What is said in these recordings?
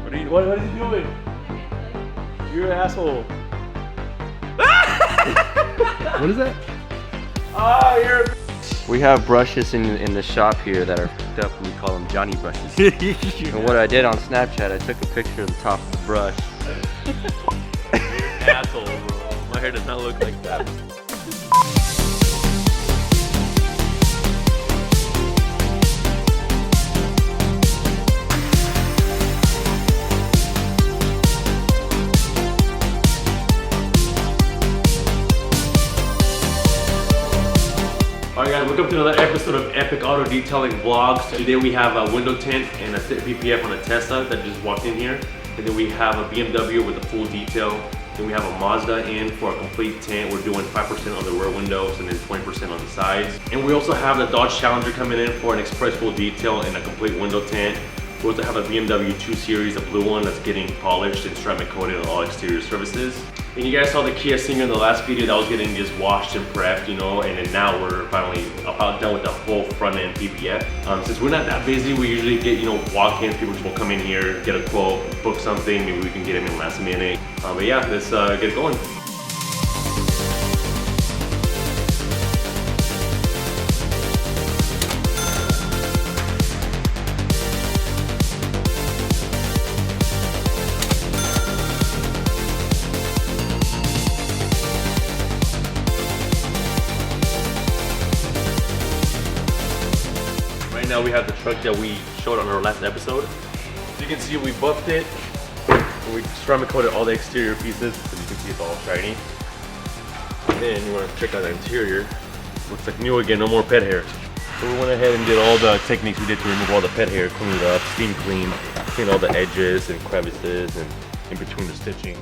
What is he doing? You're an asshole. What is that? Ah, you're a We have brushes in the shop here that are f***ed up. We call them Johnny brushes. And what I did on Snapchat, I took a picture of the top of the brush. asshole, bro. My hair does not look like that. Alright guys, welcome to another episode of Epic Auto Detailing Vlogs. Today we have a window tint and a PPF on a Tesla that just walked in here. And then we have a BMW with a full detail. Then we have a Mazda in for a complete tint. We're doing 5% on the rear windows and then 20% on the sides. And we also have the Dodge Challenger coming in for an express full detail and a complete window tint. We also have a BMW 2 Series, a blue one that's getting polished and ceramic coated on all exterior surfaces. And you guys saw the Kia Stinger in the last video that was getting just washed and prepped, you know, and then now we're finally about done with the whole front end PPF. Since we're not that busy, we usually get, you know, walk-ins. People just will come in here, get a quote, book something, maybe we can get them in last minute. But yeah, let's get it going. Now we have the truck that we showed on our last episode. So you can see we buffed it. We ceramic coated all the exterior pieces, so you can see it's all shiny. And then you want to check out the interior. Looks like new again, no more pet hair. So we went ahead and did all the techniques we did to remove all the pet hair, clean it up, steam clean all the edges and crevices and in between the stitching.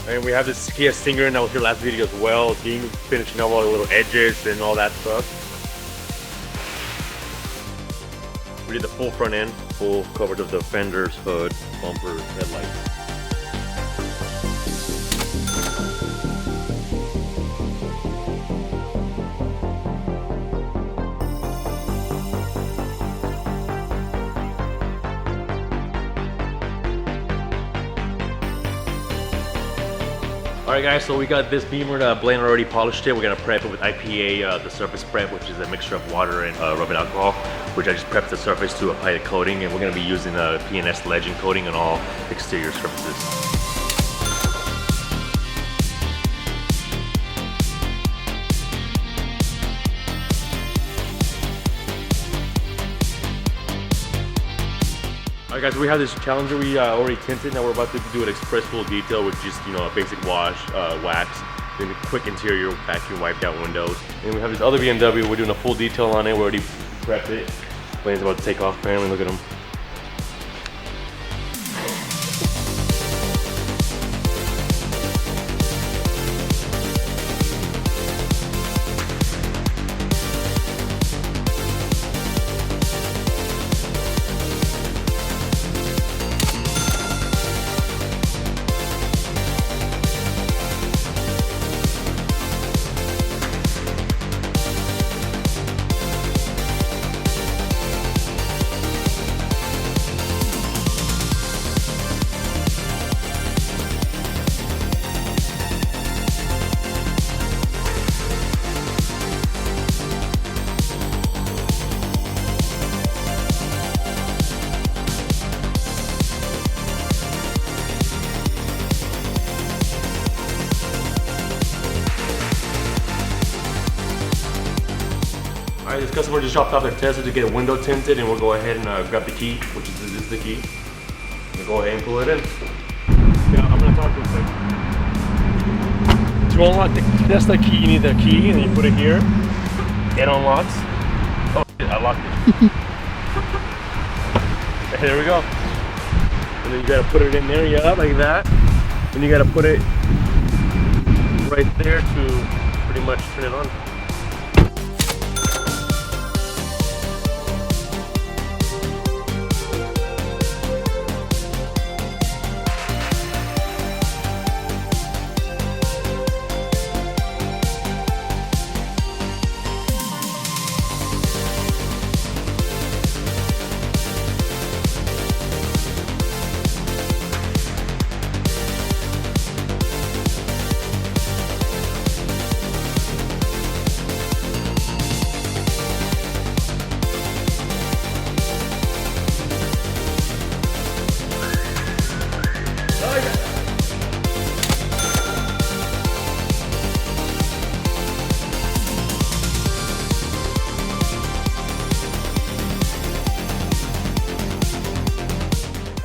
And we have this Kia Stinger that was your last video as well. Dean finishing up all the little edges and all that stuff. We did the full front end, full coverage of the fenders, hood, bumpers, headlights. Alright guys, so we got this Beamer. Blaine already polished it. We're gonna prep it with IPA, the surface prep, which is a mixture of water and rubbing alcohol, which I just prepped the surface to apply the coating, and we're gonna be using a P&S Legend coating on all exterior surfaces. Alright guys, we have this Challenger we already tinted. Now we're about to do an express full detail with just, you know, a basic wash, wax, then a quick interior vacuum wiped out windows. And we have this other BMW, we're doing a full detail on it. We already prepped it. Blaine's about to take off apparently, look at him. Alright, this customer just dropped off their Tesla to get a window tinted, and we'll go ahead and grab the key, which is this is the key. We'll go ahead and pull it in. Yeah, I'm gonna talk to him a second. To unlock the Tesla key, you need the key, and you put it here. It unlocks. Oh shit, I locked it. Okay, there we go. And then you gotta put it in there, yeah, like that. And you gotta put it right there to pretty much turn it on.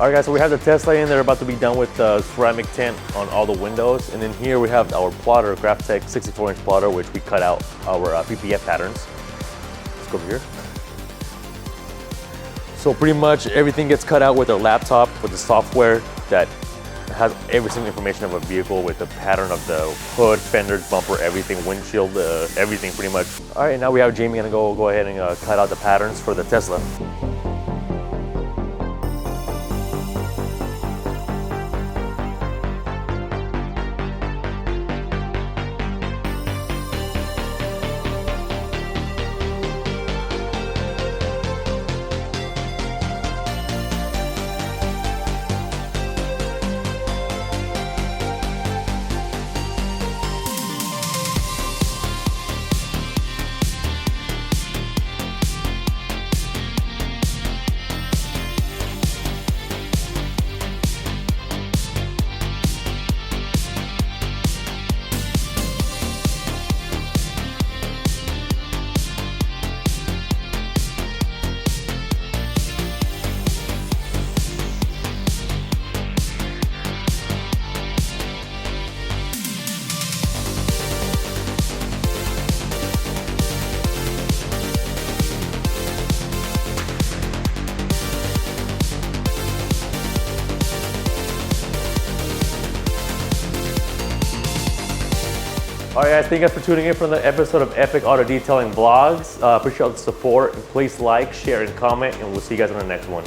All right, guys, so we have the Tesla in. They're about to be done with the ceramic tint on all the windows. And then here we have our plotter, Graphtec 64-inch plotter, which we cut out our PPF patterns. Let's go over here. So pretty much everything gets cut out with our laptop with the software that has every single information of a vehicle with the pattern of the hood, fenders, bumper, everything, windshield, everything pretty much. All right, now we have Jamie gonna go ahead and cut out the patterns for the Tesla. All right, guys, thank you guys for tuning in for the episode of Epic Auto Detailing Vlogs. Appreciate all the support. Please like, share, and comment, and we'll see you guys on the next one.